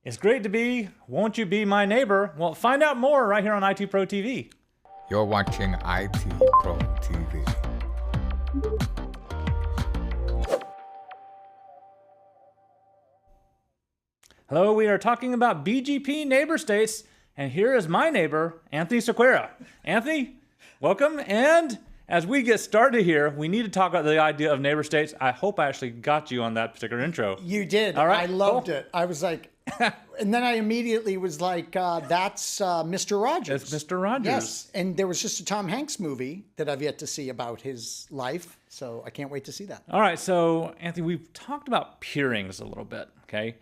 It's great to be. Won't you be my neighbor? Well, find out more right here on IT Pro TV. You're watching IT Pro TV. Hello, we are talking about BGP Neighbor States, and here is my neighbor, Anthony Sequeira. Anthony, welcome. And as we get started here, we need to talk about the idea of neighbor states. I hope I actually got you on that particular intro. You did. All right, I loved cool. it. I was like, and then I immediately was like, that's Mr. Rogers. It's Mr. Rogers. Yes. And there was just a Tom Hanks movie that I've yet to see about his life. So I can't wait to see that. All right, so Anthony, we've talked about peerings a little bit, okay?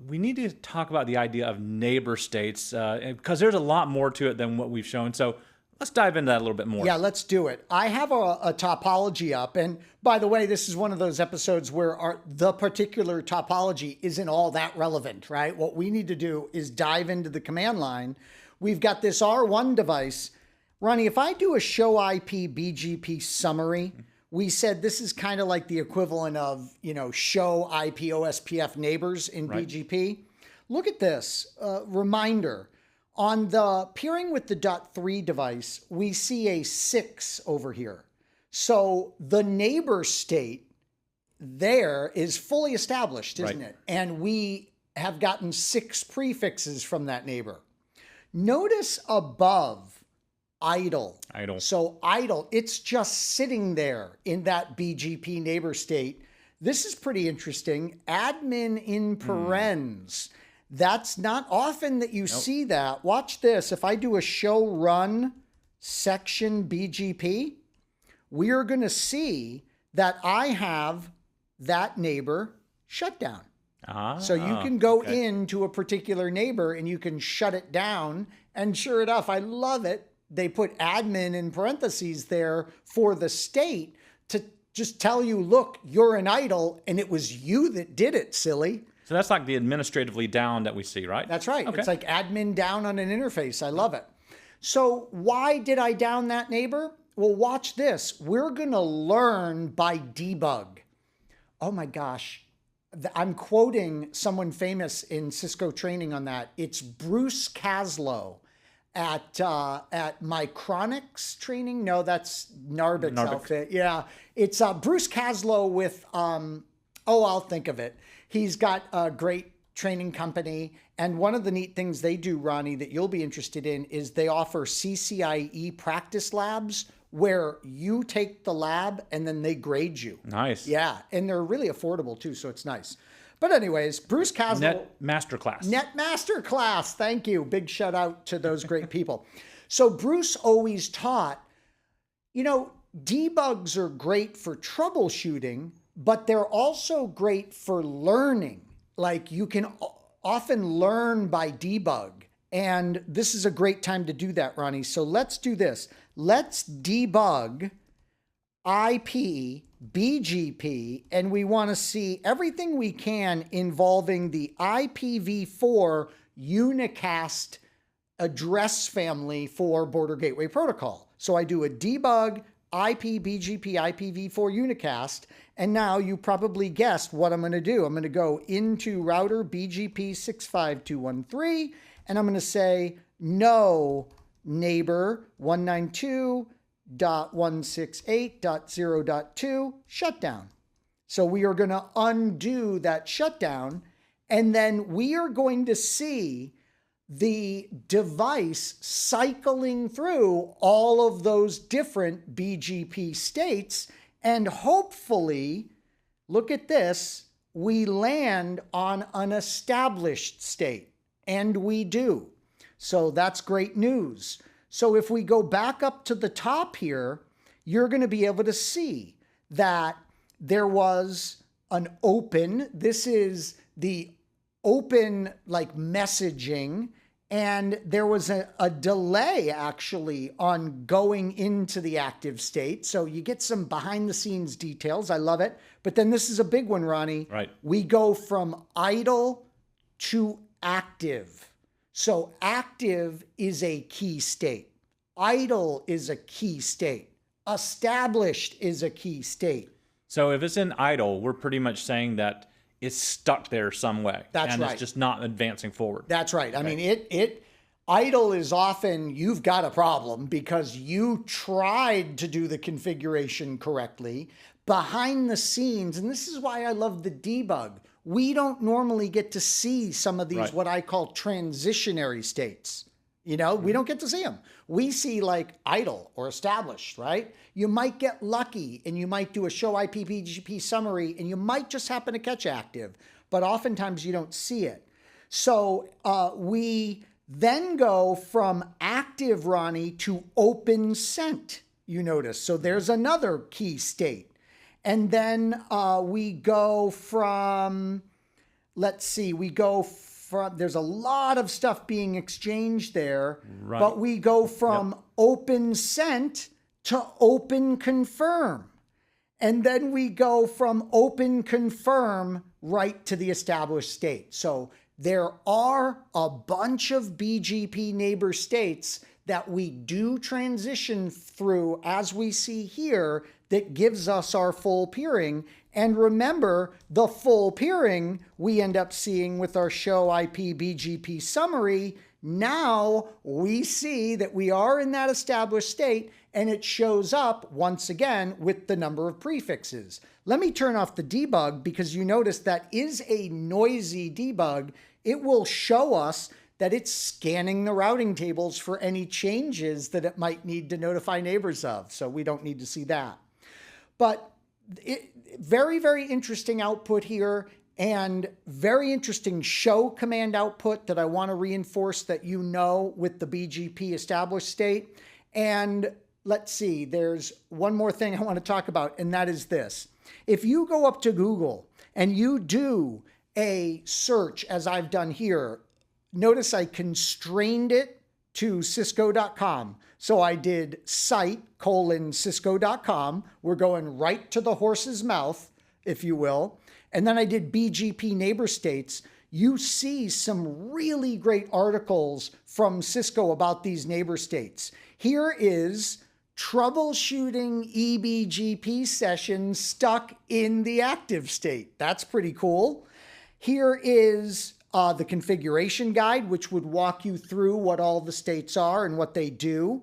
We need to talk about the idea of neighbor states because there's a lot more to it than what we've shown. So let's dive into that a little bit more. Yeah, let's do it. I have a topology up. And by the way, this is one of those episodes where the particular topology isn't all that relevant, right? What we need to do is dive into the command line. We've got this R1 device. Ronnie, if I do a show IP BGP summary, we said this is kind of like the equivalent of, show IP OSPF neighbors in Right. BGP. Look at this. Reminder. On the peering with the .3 device, we see a 6 over here. So the neighbor state there is fully established, isn't Right. it? And we have gotten 6 prefixes from that neighbor. Notice above idle. Idle. So idle, it's just sitting there in that BGP neighbor state. This is pretty interesting. Admin in parens. That's not often that you see that. Watch this. If I do a show run section BGP, we are going to see that I have that neighbor shut down. So you can go into a particular neighbor and you can shut it down. And sure enough, I love it. They put admin in parentheses there for the state to just tell you, look, you're an idle and it was you that did it, silly. So that's like the administratively down that we see, right? That's right. Okay. It's like admin down on an interface. I love it. So why did I down that neighbor? Well, watch this. We're going to learn by debug. Oh my gosh. I'm quoting someone famous in Cisco training on that. It's Bruce Caslow at Micronics training. No, that's Narvic's outfit. Yeah. It's Bruce Caslow with, I'll think of it. He's got a great training company. And one of the neat things they do, Ronnie, that you'll be interested in is they offer CCIE practice labs where you take the lab and then they grade you. Nice. Yeah. And they're really affordable too. So it's nice. But anyways, Bruce Caslow. Net Masterclass. Net Masterclass. Thank you. Big shout out to those great people. So Bruce always taught, debugs are great for troubleshooting, but they're also great for learning. Like you can often learn by debug. And this is a great time to do that, Ronnie. So let's do this. Let's debug IP, BGP, and we want to see everything we can involving the IPv4 unicast address family for Border Gateway Protocol. So I do a debug IP, BGP, IPv4 unicast, and now you probably guessed what I'm going to do. I'm going to go into router BGP 65213, and I'm going to say no neighbor 192.168.0.2 shutdown. So we are going to undo that shutdown, and then we are going to see the device cycling through all of those different BGP states, and hopefully, look at this, we land on an established state, and we do. So that's great news. So if we go back up to the top here, you're going to be able to see that there was an open. This is the open messaging, and there was a delay actually on going into the active state. So you get some behind the scenes details. I love it. But then this is a big one, Ronnie. Right. We go from idle to active. So active is a key state. Idle is a key state. Established is a key state. So if it's in idle, we're pretty much saying that is stuck there some way. That's and right. it's just not advancing forward. That's right. I mean, idle is often you've got a problem because you tried to do the configuration correctly behind the scenes. And this is why I love the debug. We don't normally get to see some of these, what I call transitionary states. You know, we don't get to see them. We see like idle or established, right? You might get lucky and you might do a show IP BGP summary and you might just happen to catch active, but oftentimes you don't see it. So we then go from active, Ronnie, to open sent, you notice. So there's another key state. And then we go from, there's a lot of stuff being exchanged there, but we go from open sent to open confirm. And then we go from open confirm right to the established state. So there are a bunch of BGP neighbor states that we do transition through, as we see here, that gives us our full peering. And remember, the full peering we end up seeing with our show IP BGP summary. Now we see that we are in that established state, and it shows up once again with the number of prefixes. Let me turn off the debug because you notice that is a noisy debug. It will show us that it's scanning the routing tables for any changes that it might need to notify neighbors of. So we don't need to see that. But very, very interesting output here, and very interesting show command output that I want to reinforce that you know with the BGP established state. And let's see, there's one more thing I want to talk about, and that is this. If you go up to Google and you do a search, as I've done here, notice I constrained it to cisco.com. So I did site:/cisco.com. We're going right to the horse's mouth, if you will. And then I did BGP neighbor states. You see some really great articles from Cisco about these neighbor states. Here is troubleshooting eBGP sessions stuck in the active state. That's pretty cool. Here is the configuration guide, which would walk you through what all the states are and what they do.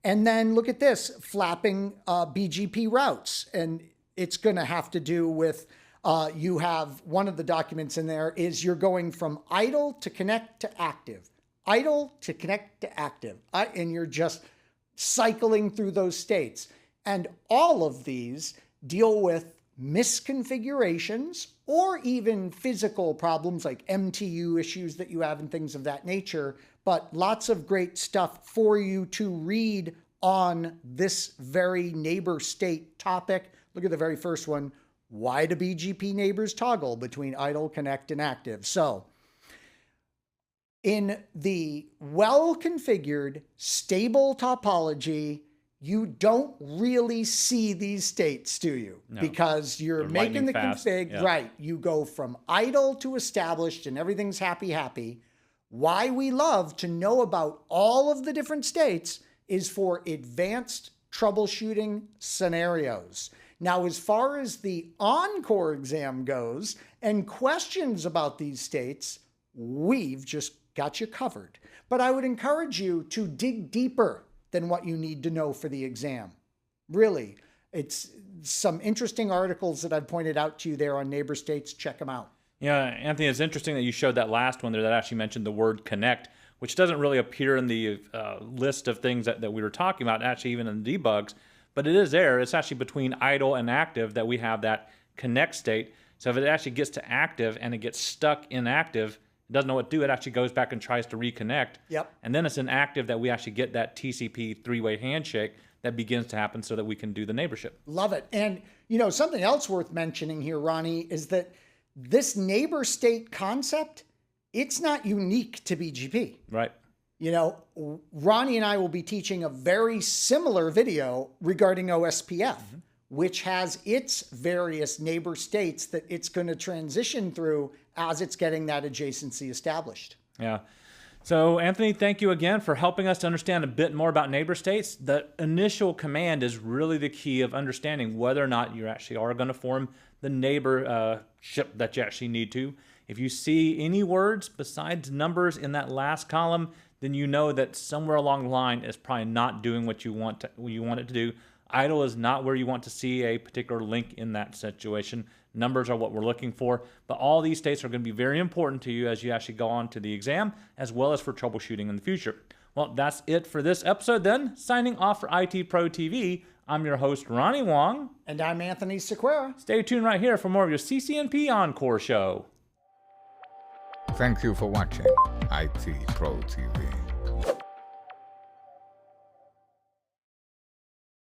And then look at this, flapping BGP routes. And it's going to have to do with, you have one of the documents in there is you're going from idle to connect to active, idle to connect to active. And you're just cycling through those states. And all of these deal with misconfigurations or even physical problems like MTU issues that you have and things of that nature, but lots of great stuff for you to read on this very neighbor state topic. Look at the very first one. Why do BGP neighbors toggle between idle, connect, and active? So in the well-configured, stable topology, you don't really see these states, do you? No, because you're making the config, right. You go from idle to established and everything's happy. Why we love to know about all of the different states is for advanced troubleshooting scenarios. Now, as far as the Encore exam goes and questions about these states, we've just got you covered. But I would encourage you to dig deeper than what you need to know for the exam. Really, it's some interesting articles that I've pointed out to you there on neighbor states. Check them out. Yeah, Anthony, it's interesting that you showed that last one there that actually mentioned the word connect, which doesn't really appear in the list of things that we were talking about, actually even in the debugs, but it is there. It's actually between idle and active that we have that connect state. So if it actually gets to active and it gets stuck in active, it doesn't know what to do, it actually goes back and tries to reconnect. Yep. And then it's in active that we actually get that TCP three-way handshake that begins to happen so that we can do the neighborship. Love it. And, you know, something else worth mentioning here, Ronnie, is that this neighbor state concept, it's not unique to BGP. Right. You know, Ronnie and I will be teaching a very similar video regarding OSPF, which has its various neighbor states that it's going to transition through as it's getting that adjacency established. Yeah. So, Anthony, thank you again for helping us to understand a bit more about neighbor states. The initial command is really the key of understanding whether or not you actually are going to form the neighborship that you actually need to. If you see any words besides numbers in that last column, then you know that somewhere along the line is probably not doing what you want it to do. Idle is not where you want to see a particular link in that situation. Numbers are what we're looking for, but all these states are going to be very important to you as you actually go on to the exam, as well as for troubleshooting in the future. Well, that's it for this episode then. Signing off for IT Pro TV, I'm your host, Ronnie Wong. And I'm Anthony Sequeira. Stay tuned right here for more of your CCNP Encore show. Thank you for watching IT Pro TV.